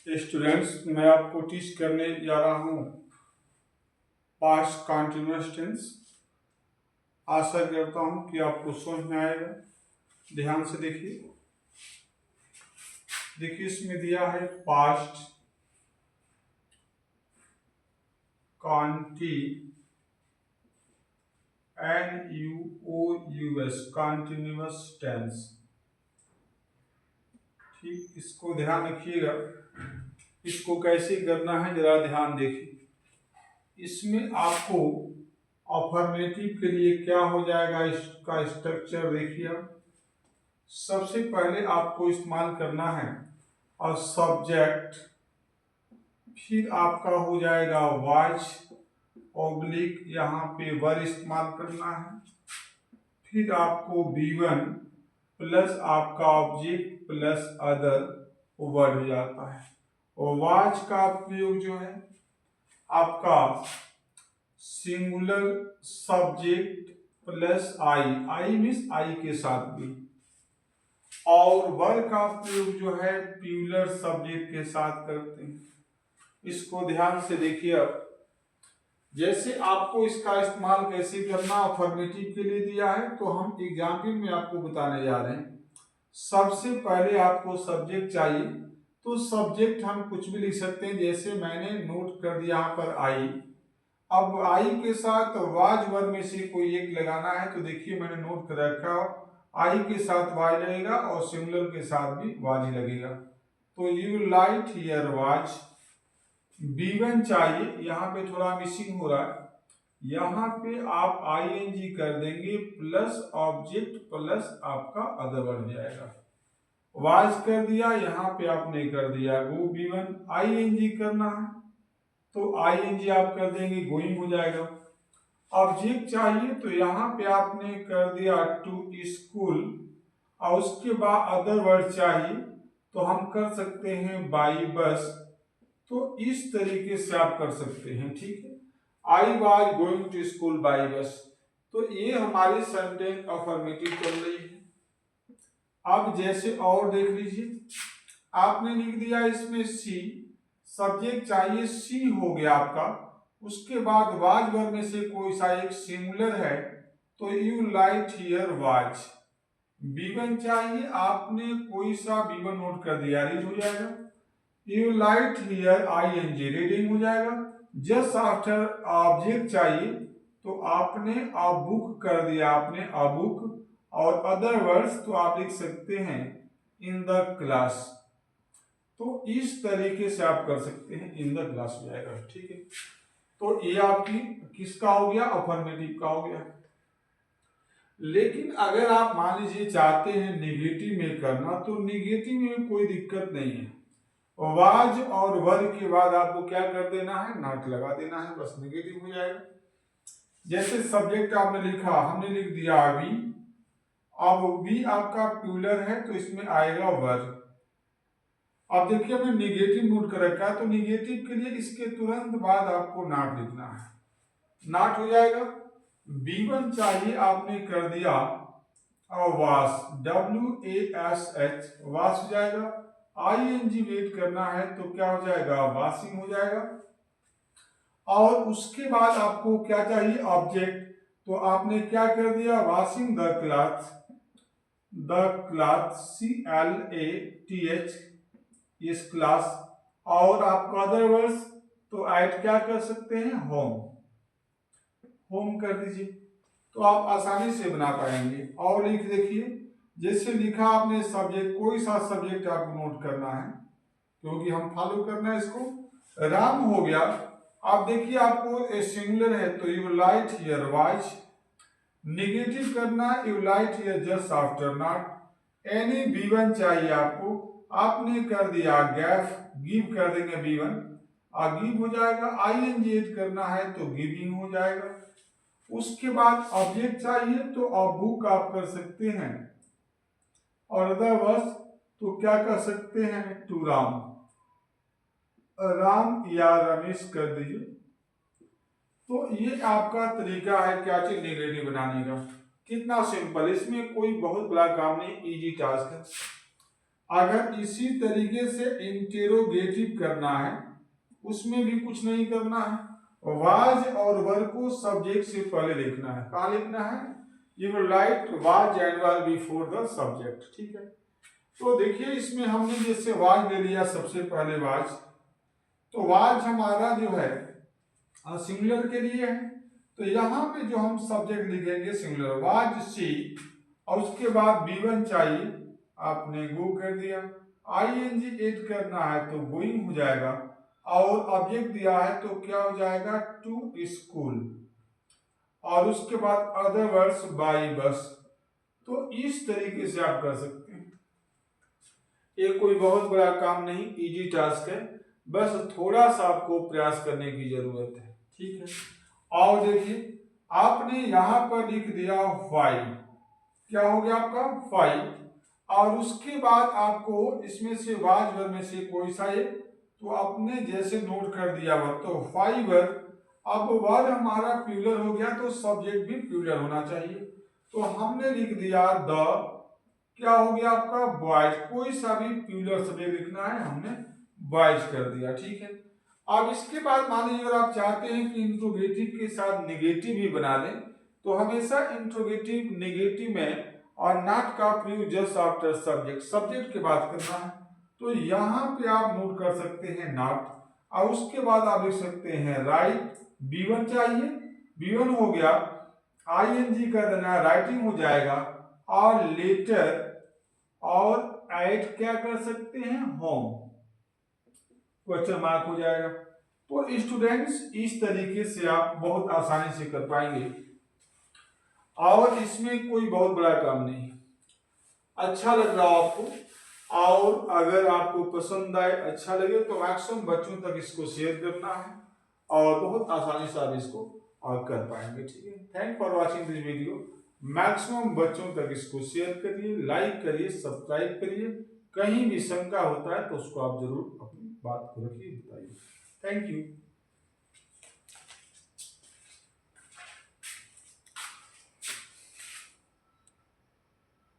Students, मैं आपको teach करने जा रहा हूँ पास्ट कंटिन्यूअस टेंस। आशा करता हूँ कि आपको समझ में आएगा। ध्यान से देखिए। इसमें दिया है पास्ट कंटिन्यूअस कंटिन्यूअस टेंस। ठीक, इसको ध्यान रखिएगा। इसको कैसे करना है जरा ध्यान देखिए। इसमें आपको अफर्मेटिव के लिए क्या हो जाएगा, इसका स्ट्रक्चर देखिए। सबसे पहले आपको इस्तेमाल करना है और सब्जेक्ट, फिर आपका हो जाएगा वाज ऑब्लिक, यहाँ पे वर इस्तेमाल करना है। फिर आपको V1 प्लस आपका ऑब्जेक्ट प्लस अदर वर्ड हो जाता है। और वाज का प्रयोग जो है आपका singular subject plus I means I के साथ भी, और वर का प्रयोग जो है प्लूरल सब्जेक्ट के साथ करते हैं। इसको ध्यान से देखिए। अब जैसे आपको इसका इस्तेमाल कैसे करना अफर्मेटिव के लिए दिया है, तो हम एग्जाम्पल में आपको बताने जा रहे हैं। सबसे पहले आपको सब्जेक्ट चाहिए, तो सब्जेक्ट हम कुछ भी लिख सकते हैं। जैसे मैंने नोट कर दिया यहाँ पर आई। अब आई के साथ वाज वर्ड में से कोई एक लगाना है, तो देखिए मैंने नोट कर रखा, आई के साथ वाज लगेगा और सिंगुलर के साथ भी वाज ही लगेगा। तो you light here was. B1 चाहिए, यहाँ पे थोड़ा मिसिंग हो रहा है। यहाँ पे आप ING कर देंगे प्लस ऑब्जेक्ट प्लस आपका अदर वर्ड जाएगा। वाज कर दिया, यहाँ पे आपने कर दिया गो B1। ING करना है तो ING आप कर देंगे, गोइंग हो जाएगा। ऑब्जेक्ट चाहिए तो यहाँ पे आपने कर दिया टू स्कूल, और उसके बाद अदर वर्ड चाहिए तो हम कर सकते हैं बाई बस। तो इस तरीके से आप कर सकते हैं। ठीक है, I was going to school by bus. तो ये हमारी सेंटेंस अफर्मेटिव चल रही है। अब जैसे और देख लीजिए, आपने लिख दिया इसमें सी, सब्जेक्ट चाहिए सी हो गया आपका। उसके बाद वाज वर्ड में से कोई सा एक सिंगुलर है, तो you light here was. B1 चाहिए, आपने कोई सा B1 नोट कर दिया, रीड हो जाएगा। You light here ING, reading हो जाएगा। जस्ट आफ्टर ऑब्जेक्ट चाहिए तो आपने अ बुक कर दिया, आपने अ बुक, और अदर वर्ड्स तो आप लिख सकते हैं इन द क्लास। तो इस तरीके से आप कर सकते हैं, इन द क्लास हो जाएगा। ठीक है, तो ये आपकी किसका हो गया, अफर्मेटिव का हो गया। लेकिन अगर आप मान लीजिए चाहते हैं निगेटिव में करना, तो निगेटिव में कोई दिक्कत नहीं है। वाज और वर के बाद आपको क्या कर देना है, नॉट लगा देना है, बस निगेटिव हो जाएगा। जैसे सब्जेक्ट आपने लिखा, हमने लिख दिया वी। अब वी आपका प्लूरल है तो इसमें आएगा वर। अब देखिए हमने निगेटिव नोट कर रखा है, तो निगेटिव के लिए इसके तुरंत बाद आपको नॉट लिखना है, नॉट हो जाएगा। B1 चाहिए, आपने कर दिया वाश, WASH, वाश हो जाएगा। ING वेट करना है तो क्या हो जाएगा, वाशिंग हो जाएगा। और उसके बाद आपको क्या चाहिए, ऑब्जेक्ट, तो आपने क्या कर दिया, वॉशिंग द क्लॉथ, CLATH, इस क्लास। और आपका अदर वर्ड्स तो ऐड क्या कर सकते हैं, होम, होम कर दीजिए, तो आप आसानी से बना पाएंगे। और लिख देखिए, जैसे लिखा आपने सब्जेक्ट, कोई सा सब्जेक्ट आपको नोट करना है क्योंकि हम फॉलो करना है इसको। राम हो गया। आप देखिए आपको सिंगुलर है तो you light here was. Negative करना, you light here just after not. Any B1 चाहिए आपको, आपने कर दिया गैफ, गिव कर देंगे B1, गिव हो जाएगा। ING ऐड करना है तो गिविंग हो जाएगा। उसके बाद ऑब्जेक्ट चाहिए तो बुक आप कर सकते हैं, और अदर वर्ड्स तो क्या कर सकते हैं, टू राम, राम या रमेश कर दीजिए। तो ये आपका तरीका है क्या चीज, नेगेटिव बनाने का। कितना सिंपल, इसमें कोई बहुत बड़ा काम नहीं, इजी टास्क है। अगर इसी तरीके से इंटेरोगेटिव करना है, उसमें भी कुछ नहीं करना है, वाज और वर को सब्जेक्ट से पहले लिखना है। कहाँ लिखना है? You will write was and were before the subject. ठीक है, तो देखिए इसमें हमने जैसे वाज ले लिया, सबसे पहले वाज, तो वाज हमारा जो है सिंगुलर के लिए है, तो यहाँ पे जो हम सब्जेक्ट लिखेंगे सिंगुलर, वाज सी, और उसके बाद B1 चाहिए, आपने गो कर दिया, ING ऐड करना है तो गोइंग हो जाएगा, और ऑब्जेक्ट दिया है तो क्या हो जाएगा? टू स्कूल, और उसके बाद अदर वर्ड्स बाई बस। तो इस तरीके से आप कर सकते हैं। ये कोई बहुत बड़ा काम नहीं, इजी टास्क है, बस थोड़ा सा आपको प्रयास करने की जरूरत है। ठीक है, और देखिए आपने यहां पर लिख दिया 5, क्या हो गया आपका 5, और उसके बाद आपको इसमें से वाज वर में से कोई सा एक, तो आपने जैसे नोट कर दिया वर, तो 5 वर, अब वर हमारा प्लूरल हो गया तो सब्जेक्ट भी प्लूरल होना चाहिए, तो हमने लिख दिया द, क्या हो गया आपका बॉयज, कोई सा भी प्लूरल सब्जेक्ट लिखना है, हमने बॉयज कर दिया। ठीक है, अब इसके बाद मान लीजिए अगर आप चाहते हैं कि इंट्रोगेटिव के साथ नेगेटिव भी बना दें, तो हमेशा इंट्रोगेटिव नेगेटिव में और नॉट का प्रयोग जस्ट आफ्टर सब्जेक्ट, सब्जेक्ट के बाद करना है, तो यहाँ पे आप नोट कर सकते हैं नॉट, और उसके बाद आप लिख सकते हैं राइट, B1 चाहिए, B1 हो गया, ING कर देना, राइटिंग हो जाएगा, और लेटर, और ऐड क्या कर सकते हैं? होम, क्वेश्चन मार्क हो जाएगा। तो स्टूडेंट्स इस तरीके से आप बहुत आसानी से कर पाएंगे, और इसमें कोई बहुत बड़ा काम नहीं। अच्छा लग रहा हो आपको, और अगर आपको पसंद आए, अच्छा लगे, तो मैक्सिमम बच्चों तक इसको शेयर करना है, और बहुत आसानी से आप इसको कर पाएंगे। ठीक है, thank for watching this video. Maximum बच्चों तक इसको शेयर करिए, लाइक करिए, सब्सक्राइब करिए। कहीं भी शंका होता है तो उसको आप जरूर अपनी बात को रखिए, बताइए। Thank you.